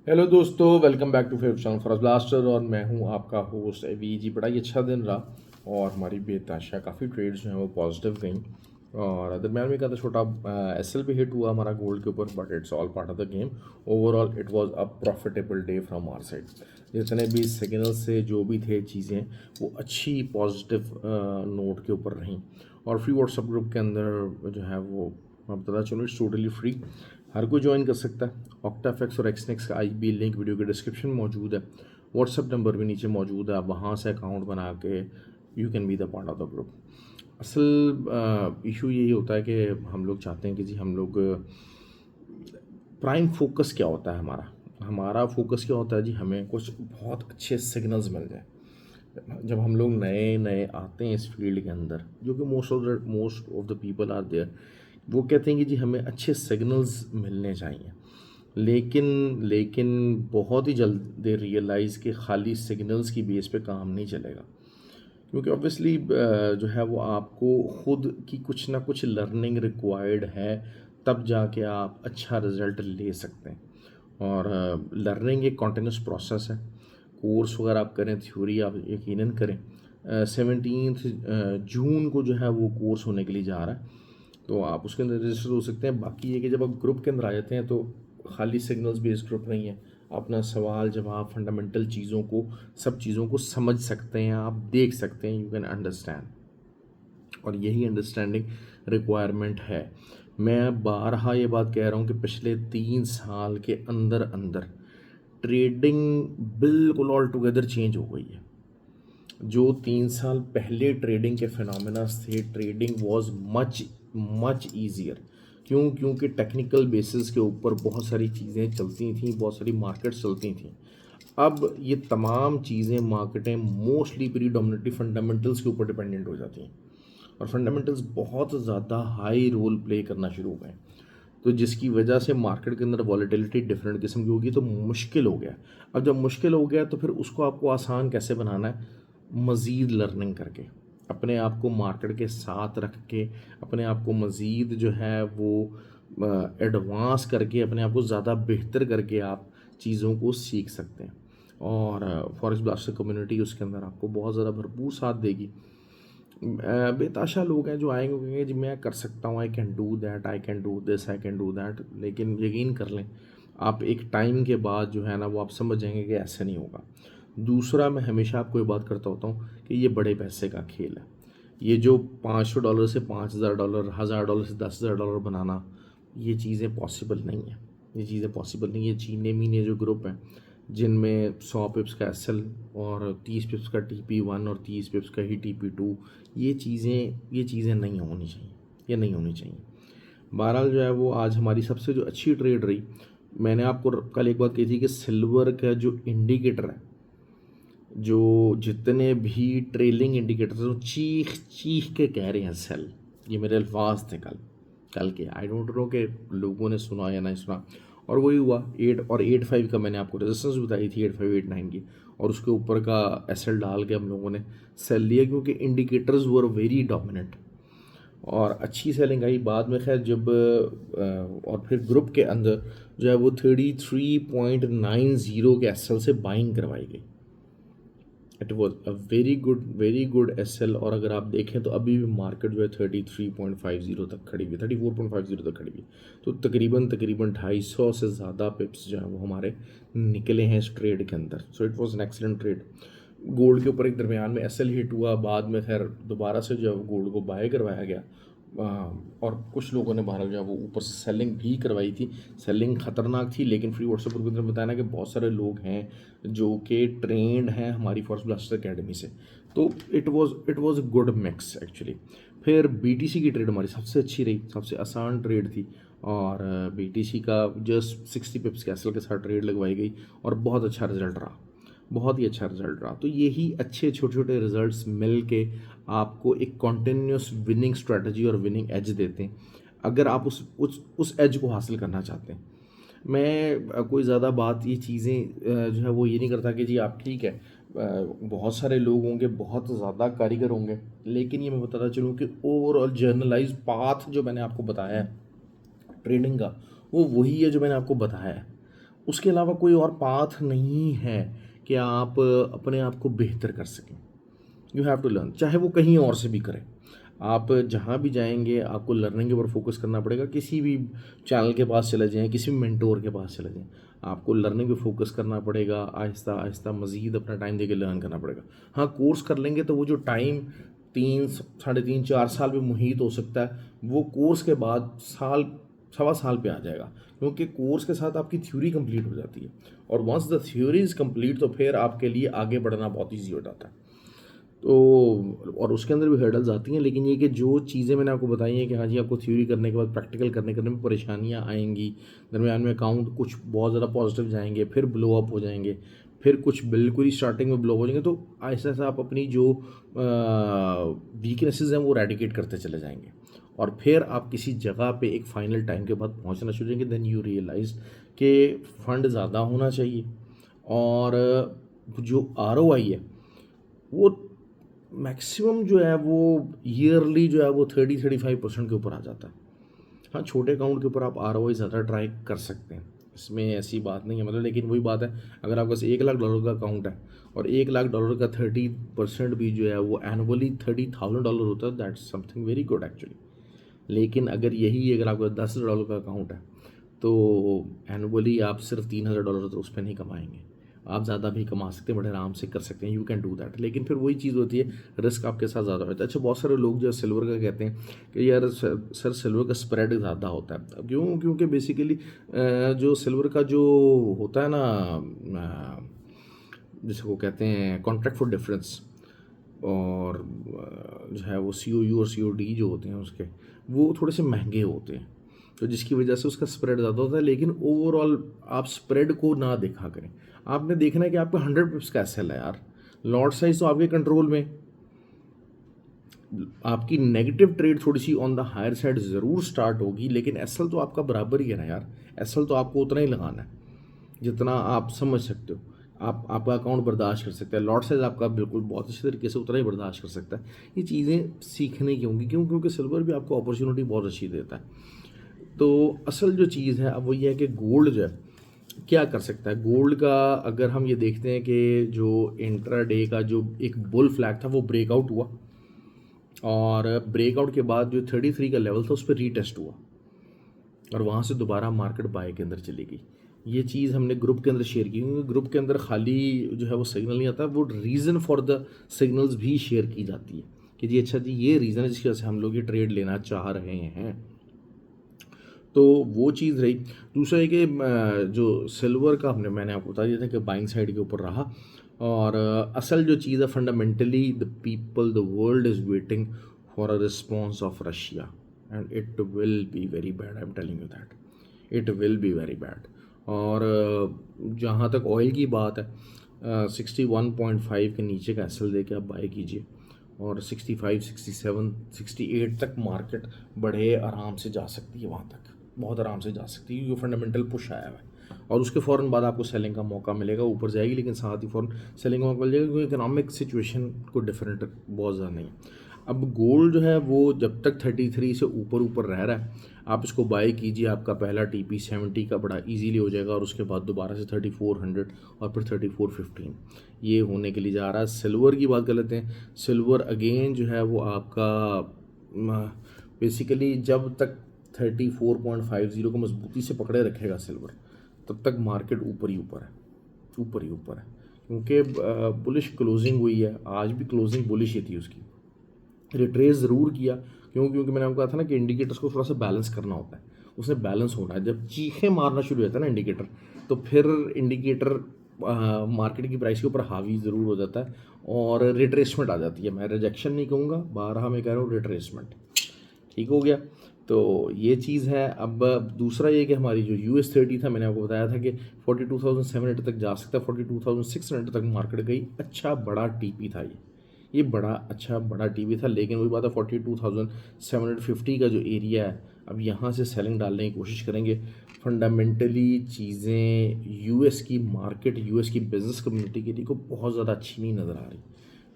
Hello दोस्तों, welcome back to favourite channel for blaster. और मैं हूं आपका होस्ट अवी जी। बड़ा ही अच्छा दिन रहा और हमारी बेताशा काफ़ी ट्रेड्स जो हैं वो पॉजिटिव गई। और दरम्यान में का छोटा एस एल भी हिट हुआ हमारा गोल्ड के ऊपर, but it's all part of the game. Overall it was a profitable day from our side. जितने भी सिग्नल से जो भी थे चीज़ें वो अच्छी पॉजिटिव नोट के ऊपर रहीं। और फ्री व्हाट्सएप ग्रुप के अंदर जो है वो मैं बताता चलूँ, इट्स टोटली फ्री, हर कोई ज्वाइन कर सकता है। ऑक्टाफेक्स और एक्सनेक्स का आई बी लिंक वीडियो के डिस्क्रिप्शन में मौजूद है। व्हाट्सएप नंबर भी नीचे मौजूद है, आप वहाँ से अकाउंट बना के you can be the part of the group. असल इशू यही होता है कि हम लोग चाहते हैं कि जी हम लोग प्राइम फोकस क्या होता है हमारा हमारा फोकस क्या होता है जी, हमें कुछ बहुत अच्छे सिग्नल्स मिल जाए। जब हम लोग नए नए आते हैं इस फील्ड के अंदर, जो कि most of the people are there, वो कहते हैं कि जी हमें अच्छे सिग्नल्स मिलने चाहिए। लेकिन लेकिन बहुत ही जल्द दे रियलाइज़ कि खाली सिग्नल्स की बेस पे काम नहीं चलेगा। क्योंकि ऑब्वियसली जो है वो आपको खुद की कुछ ना कुछ लर्निंग रिक्वायर्ड है, तब जाके आप अच्छा रिज़ल्ट ले सकते हैं। और लर्निंग एक कॉन्टिन्यूस प्रोसेस है। कोर्स वगैरह आप करें, थ्योरी आप यकीनन करें। 17 जून को जो है वो कोर्स होने के लिए जा रहा है, तो आप उसके अंदर रजिस्टर हो सकते हैं। बाकी ये कि जब आप ग्रुप के अंदर आ जाते हैं तो खाली सिग्नल्स बेस्ड ग्रुप नहीं है। अपना सवाल जवाब, फंडामेंटल चीज़ों को, सब चीज़ों को समझ सकते हैं, आप देख सकते हैं, यू कैन अंडरस्टैंड। और यही अंडरस्टैंडिंग रिक्वायरमेंट है। मैं बारहा ये बात कह रहा हूँ कि पिछले 3 साल के अंदर अंदर ट्रेडिंग बिल्कुल ऑल टुगेदर चेंज हो गई है। जो 3 साल पहले ट्रेडिंग के फिनोमेनास थे, trading was much much easier. क्यों? क्योंकि टेक्निकल बेसिस के ऊपर बहुत सारी चीज़ें चलती थी, बहुत सारी मार्केट्स चलती थी। अब ये तमाम चीज़ें, मार्केटें मोस्टली प्रीडोमिनेटली फंडामेंटल्स के ऊपर डिपेंडेंट हो जाती हैं। और फंडामेंटल्स बहुत ज़्यादा हाई रोल प्ले करना शुरू हो गए, तो जिसकी वजह से मार्केट के अंदर वॉलेटिलिटी डिफरेंट किस्म की होगी, तो मुश्किल हो गया। अब जब मुश्किल हो गया तो फिर उसको आपको आसान कैसे बनाना है? मज़ीद लर्निंग करके, अपने आप को मार्केट के साथ रख के, अपने आप को मज़ीद जो है वो एडवांस करके, अपने आप को ज़्यादा बेहतर करके आप चीज़ों को सीख सकते हैं। और फॉरेस्ट ब्लास्टर कम्युनिटी उसके अंदर आपको बहुत ज़्यादा भरपूर साथ देगी। बेताशा लोग हैं जो आएंगे वो कहेंगे जी मैं कर सकता हूँ, I can do that, I can do this, I can do that. लेकिन यकीन कर लें, आप एक टाइम के बाद जो है ना वो आप समझ जाएंगे कि ऐसे नहीं होगा। दूसरा, मैं हमेशा आपको ये बात करता होता हूँ कि ये बड़े पैसे का खेल है। ये जो $500 से $5000, $1000 से $10,000 बनाना, ये चीज़ें पॉसिबल नहीं है। ये चीज़ें पॉसिबल नहीं है। चीने मीने जो ग्रुप हैं जिनमें 100 पिप्स का एसएल और 30 पिप्स का TP1 और 30 पिप्स का ही TP2, ये चीज़ें नहीं होनी चाहिए, ये नहीं होनी चाहिए। बहरहाल जो है वो आज हमारी सबसे जो अच्छी ट्रेड रही, मैंने आपको कल एक बात कही थी कि सिल्वर का जो इंडिकेटर है, जो जितने भी ट्रेलिंग इंडिकेटर्स हैं वो चीख चीख के कह रहे हैं सेल। ये मेरे अल्फाज थे कल कल के। आई डोंट नो कि लोगों ने सुना या नहीं सुना। और वही हुआ। 8 और 8.5 का मैंने आपको रेजिस्टेंस बताई थी, 8.5 8.9 की, और उसके ऊपर का एसएल डाल के हम लोगों ने सेल लिया, क्योंकि इंडिकेटर्स वर वेरी डोमिनेंट। और अच्छी सेलिंग आई बाद में, खैर जब और फिर ग्रुप के अंदर जो है वो 33.90 के एसएल से बाइंग करवाई गई। It was a very good S L. और अगर आप देखें तो अभी भी मार्केट जो है 33.50 तक खड़ी हुई, 34.50 तक खड़ी हुई। तो तकरीबन तकरीबन 250 से ज़्यादा पिप्स जो है वो हमारे निकले हैं इस ट्रेड के अंदर। So it was an excellent trade. Gold के ऊपर एक दरमियान में एस एल हिट हुआ, बाद में खैर दोबारा से जो है गोल्ड को बाय करवाया गया। और कुछ लोगों ने बहरहाल जो है वो ऊपर से सेलिंग भी करवाई थी। सेलिंग ख़तरनाक थी, लेकिन फ्री व्हाट्सएप ग्रुप के अंदर बताया ना कि बहुत सारे लोग हैं जो कि ट्रेंड हैं हमारी फॉरेस्ट ब्लास्टर अकेडमी से। तो it was a good mix actually. फिर बीटीसी की ट्रेड हमारी सबसे अच्छी रही, सबसे आसान ट्रेड थी। और बीटीसी का जस्ट 60 पिप्स कैसल के साथ ट्रेड लगवाई गई और बहुत अच्छा रिजल्ट रहा, बहुत ही अच्छा रिजल्ट रहा। तो यही अच्छे छोटे छोटे रिजल्ट्स मिल के आपको एक कॉन्टिन्यूस विनिंग स्ट्रेटजी और विनिंग एज देते हैं, अगर आप उस एज को हासिल करना चाहते हैं। मैं कोई ज़्यादा बात, ये चीज़ें जो है वो ये नहीं करता कि जी आप ठीक है, बहुत सारे लोग होंगे, बहुत ज़्यादा कारीगर होंगे, लेकिन ये मैं बताता चलूँ कि ओवरऑल जर्नलाइज पाथ जो मैंने आपको बताया है ट्रेडिंग का, वो वही है जो मैंने आपको बताया है। उसके अलावा कोई और पाथ नहीं है कि आप अपने आप को बेहतर कर सकें। यू हैव टू लर्न, चाहे वो कहीं और से भी करें। आप जहाँ भी जाएंगे आपको लर्निंग के ऊपर फोकस करना पड़ेगा। किसी भी चैनल के पास चले जाएं, किसी भी मेंटोर के पास चले जाएं, आपको लर्निंग पे फोकस करना पड़ेगा। आहिस्ता आहिस्ता मज़ीद अपना टाइम देके लर्न करना पड़ेगा। हाँ, कोर्स कर लेंगे तो वो जो टाइम 3 साढ़े 3 4 साल में मुहीत हो सकता है, वो कोर्स के बाद साल सवा साल पे आ जाएगा, क्योंकि कोर्स के साथ आपकी थ्योरी कंप्लीट हो जाती है। और once the theory is complete तो फिर आपके लिए आगे बढ़ना बहुत ईजी हो जाता है। तो और उसके अंदर भी हर्डल्स आती हैं, लेकिन ये कि जो चीज़ें मैंने आपको बताई हैं कि हाँ जी, आपको थ्योरी करने के बाद प्रैक्टिकल करने में परेशानियाँ आएंगी, दरमियान में अकाउंट कुछ बहुत ज़्यादा पॉजिटिव जाएंगे, फिर ब्लो अप हो जाएंगे, फिर कुछ बिल्कुल ही स्टार्टिंग में ब्लो हो जाएंगे। तो ऐसा ऐसा आप अपनी जो वीकनेसेस हैं वो रेडिकेट करते चले जाएंगे, और फिर आप किसी जगह पे एक फाइनल टाइम के बाद पहुंचना शुरू करेंगे। देन यू रियलाइज कि फ़ंड ज़्यादा होना चाहिए, और जो ROI है वो मैक्सिमम जो है वो ईयरली जो है वो 30-35% के ऊपर आ जाता है। हाँ, छोटे अकाउंट के ऊपर आप ROI ज़्यादा ट्राई कर सकते हैं, इसमें ऐसी बात नहीं है मतलब। लेकिन वही बात है, अगर आपके पास $1 लाख का अकाउंट है और $1 लाख का 30% भी जो है वो एनुअली $30,000 होता है, that's something very good actually. लेकिन अगर आपका $10 का अकाउंट है तो एनुअली आप सिर्फ $3,000 तो उस पर नहीं कमाएंगे। आप ज़्यादा भी कमा सकते हैं, बड़े आराम से कर सकते हैं, यू कैन डू दैट। लेकिन फिर वही चीज़ होती है, रिस्क आपके साथ ज़्यादा होता है। अच्छा, बहुत सारे लोग जो सिल्वर का कहते हैं कि यार सर सिल्वर का स्प्रेड ज़्यादा होता है। क्यों? क्योंकि बेसिकली जो सिल्वर का जो होता है ना, जिसे वो कहते हैं कॉन्ट्रैक्ट फॉर डिफरेंस, और जो है वो COU और COD जो होते हैं उसके, वो थोड़े से महंगे होते हैं, तो जिसकी वजह से उसका स्प्रेड ज़्यादा होता है। लेकिन ओवरऑल आप स्प्रेड को ना देखा करें, आपने देखना है कि आपका 100 पिप्स का SL है यार, लॉट साइज तो आपके कंट्रोल में। आपकी नेगेटिव ट्रेड थोड़ी सी ऑन द हायर साइड ज़रूर स्टार्ट होगी, लेकिन SL तो आपका बराबर ही है ना यार। SL तो आपको उतना ही लगाना है जितना आप समझ सकते हो, आपका अकाउंट बर्दाश्त कर सकता है। लॉट साइज आपका बिल्कुल बहुत अच्छे तरीके से उतना ही बर्दाश्त कर सकता है। ये चीज़ें सीखने की होंगी, क्योंकि सिल्वर भी आपको अपॉर्चुनिटी बहुत अच्छी देता है। तो असल जो चीज़ है अब वो ये है कि गोल्ड जो है क्या कर सकता है। गोल्ड का अगर हम ये देखते हैं कि जो इंट्राडे का जो एक बुल फ्लैग था वो ब्रेकआउट हुआ, और ब्रेकआउट के बाद जो 33 का लेवल था उस पर रीटेस्ट हुआ, और वहाँ से दोबारा मार्केट बाय के अंदर चली गई। ये चीज़ हमने ग्रुप के अंदर शेयर की, क्योंकि ग्रुप के अंदर खाली जो है वो सिग्नल नहीं आता, वो रीज़न फॉर द सिग्नल्स भी शेयर की जाती है कि जी अच्छा जी ये रीज़न है जिसकी वजह से हम लोग ये ट्रेड लेना चाह रहे हैं। तो वो चीज़ रही। दूसरा है कि जो सिल्वर का मैंने आपको बता दिया था कि बाइंग साइड के ऊपर रहा, और असल जो चीज़ है fundamentally the world is waiting for a response of Russia, and it will be very bad, I am telling you that, it will be very bad. और जहाँ तक ऑयल की बात है, 61.5 के नीचे का SL दे के आप बाय कीजिए, और 65, 67, 68 तक मार्केट बड़े आराम से जा सकती है, वहाँ तक बहुत आराम से जा सकती है, क्योंकि फंडामेंटल पुश आया हुआ है। और उसके फ़ौरन बाद आपको सेलिंग का मौका मिलेगा, ऊपर जाएगी, लेकिन साथ ही फ़ौरन सेलिंग का मौका मिल जाएगा, क्योंकि इकोनॉमिक सिचुएशन को डिफरेंट बहुत ज़्यादा नहीं है। अब गोल्ड जो है वो जब तक 33 से ऊपर ऊपर रह रहा है, आप इसको बाय कीजिए। आपका पहला TP 70 का बड़ा इजीली हो जाएगा, और उसके बाद दोबारा से 3400 और फिर 3415 ये होने के लिए जा रहा है। सिल्वर की बात कर लेते हैं। सिल्वर अगेन जो है वो आपका बेसिकली जब तक 34.50 को मजबूती से पकड़े रखेगा सिल्वर, तब तक मार्केट ऊपर ही ऊपर है, ऊपर ही ऊपर है, क्योंकि बुलिश क्लोजिंग हुई है। आज भी क्लोजिंग बुलिश ही थी उसकी, रिट्रेस ज़रूर किया। क्योंकि मैंने आपको कहा था ना कि इंडिकेटर्स को थोड़ा सा बैलेंस करना होता है, उसने बैलेंस होना है। जब चीखें मारना शुरू होता है ना इंडिकेटर, तो फिर इंडिकेटर मार्केट की प्राइस के ऊपर हावी ज़रूर हो जाता है, और रिट्रेसमेंट आ जाती है। मैं रिजेक्शन नहीं कहूँगा, 12 में कह रहा हूँ रिट्रेसमेंट। ठीक हो गया, तो ये चीज़ है। अब दूसरा ये कि हमारी जो US30 था, मैंने आपको बताया था कि 42,700 तक जा सकता है, 42,600 तक मार्केट गई। अच्छा बड़ा TP था ये बड़ा अच्छा बड़ा TP था। लेकिन वही बात है, 42,750 का जो एरिया है, अब यहाँ से सेलिंग डालने की कोशिश करेंगे। फंडामेंटली चीज़ें US की मार्केट, US की बिज़नेस कम्युनिटी के लिए को बहुत ज़्यादा अच्छी नहीं नज़र आ रही।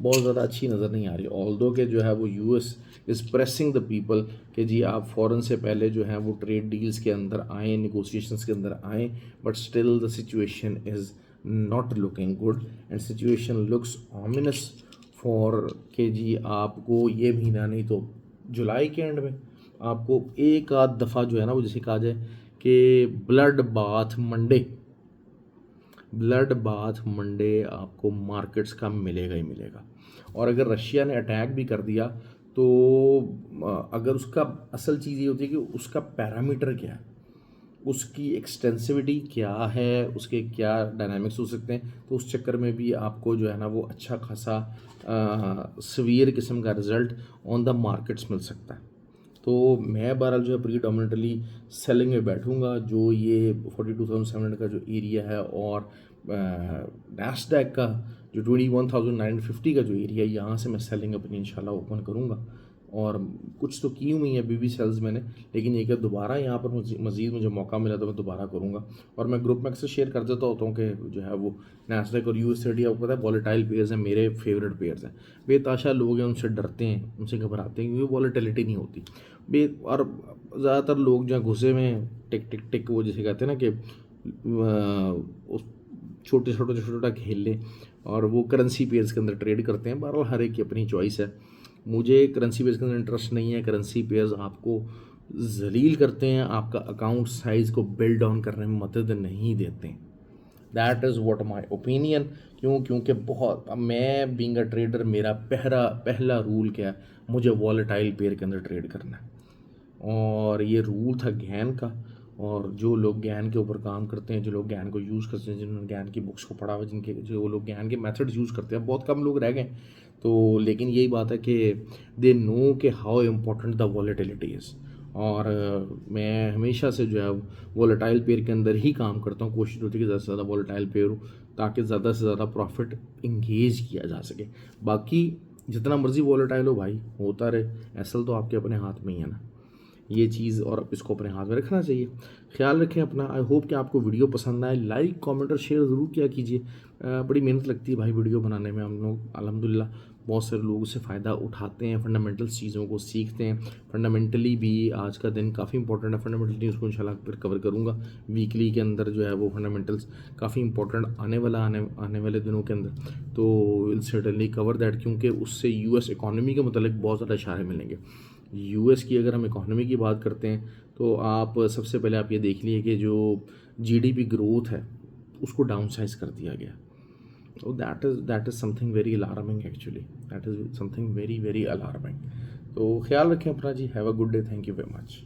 बहुत ज़्यादा अच्छी नज़र नहीं आ रही, ऑल्दो के जो है वो US is pressing the people कि जी आप फ़ौरन से पहले जो है वो ट्रेड डील्स के अंदर आएँ, नेगोशिएशंस के अंदर आएँ, but still the situation is not looking good and situation looks ominous for के जी आपको ये महीना नहीं तो जुलाई के एंड में आपको एक आध दफ़ा जो है ना वो जैसे कहा जाए कि ब्लड बाथ मंडे आपको मार्केट्स का मिलेगा ही मिलेगा। और अगर रशिया ने अटैक भी कर दिया तो अगर उसका असल चीज़ ये होती है कि उसका पैरामीटर क्या है, उसकी एक्सटेंसिविटी क्या है, उसके क्या डायनामिक्स हो सकते हैं, तो उस चक्कर में भी आपको जो है ना वो अच्छा खासा सवियर किस्म का रिज़ल्ट ऑन द मार्केट्स मिल सकता है। तो मैं बहरहाल जो है प्रीडोमिनेटली सेलिंग में बैठूंगा, जो ये 42,700 का जो एरिया है और नैस्डैक का जो 21,950 का जो एरिया है, यहाँ से मैं सेलिंग अपनी इंशाल्लाह ओपन करूँगा। और कुछ तो की हुई है बीबी सेल्स मैंने, लेकिन ये कि दोबारा यहाँ पर मज़ीद मुझे मौका मिला तो मैं दोबारा करूँगा। और मैं ग्रुप में अक्सर शेयर कर देता होता हूँ कि जो है वो नैस्डैक और यूएसडी आपको पता है वॉलेटाइल पेयर्स हैं, मेरे फेवरेट पेयर्स हैं। बेताशा लोग हैं उनसे डरते हैं, उनसे घबराते हैं क्योंकि वॉलेटिलिटी नहीं होती और ज़्यादातर लोग जहाँ घुसे हुए हैं टिक टिक टिक वो जैसे कहते हैं ना कि उस छोटा खेल लें और वो करेंसी पेयर्स के अंदर ट्रेड करते हैं। बहरहाल हर एक की अपनी चॉइस है, मुझे करेंसी पेयर्स के अंदर इंटरेस्ट नहीं है। करेंसी पेयर्स आपको जलील करते हैं, आपका अकाउंट साइज़ को बिल्ड डाउन करने में मदद नहीं देते हैं। That is what my opinion. क्योंकि बहुत मैं बीइंग अ ट्रेडर मेरा पहला रूल क्या है, मुझे वॉलेटाइल पेयर के अंदर ट्रेड करना है। और ये रूल था ज्ञान का, और जो लोग ज्ञान के ऊपर काम करते हैं, जो लोग ज्ञान को यूज़ करते हैं, जिन्होंने ज्ञान की बुक्स को पढ़ा हुआ, जिनके जो लोग ज्ञान के मेथड्स यूज़ करते हैं, बहुत कम लोग रह गए। तो लेकिन यही बात है कि दे नो कि how important the volatility is. और मैं हमेशा से जो है वॉलेटाइल पेयर के अंदर ही काम करता हूँ। कोशिश होती है कि ज़्यादा से ज़्यादा वॉलेटाइल पेयर हो ताकि ज़्यादा से ज़्यादा प्रॉफिट इंगेज किया जा सके। बाकी जितना मर्ज़ी वॉलेटाइल हो भाई, होता रहे, असल तो आपके अपने हाथ में ही है ना ये चीज़, और इसको अपने हाथ में रखना चाहिए। ख्याल रखें अपना। आई होप कि आपको वीडियो पसंद आए। लाइक कमेंट और शेयर ज़रूर किया कीजिए। बड़ी मेहनत लगती है भाई वीडियो बनाने में। हम लोग अल्हम्दुलिल्लाह बहुत सारे लोगों से फ़ायदा उठाते हैं, फंडामेंटल्स चीज़ों को सीखते हैं। फंडामेंटली भी आज का दिन काफ़ी इंपॉर्टेंट है, फंडामेंटली उसको इंशाल्लाह फिर कवर करूँगा वीकली के अंदर। जो है वो फंडामेंटल्स काफ़ी इंपॉर्टेंट आने वाले दिनों के अंदर, तो विल सर्टेनली कवर दैट, क्योंकि उससे यूएस इकॉनमी के मतलब बहुत ज़्यादा इशारे मिलेंगे। यूएस की अगर हम इकॉनमी की बात करते हैं तो आप सबसे पहले आप ये देख लिए कि जो जीडीपी ग्रोथ है उसको डाउन साइज कर दिया गया। तो that is something very alarming actually, that is something very very alarming. तो ख्याल रखें अपना जी। Have a good day, thank you very much.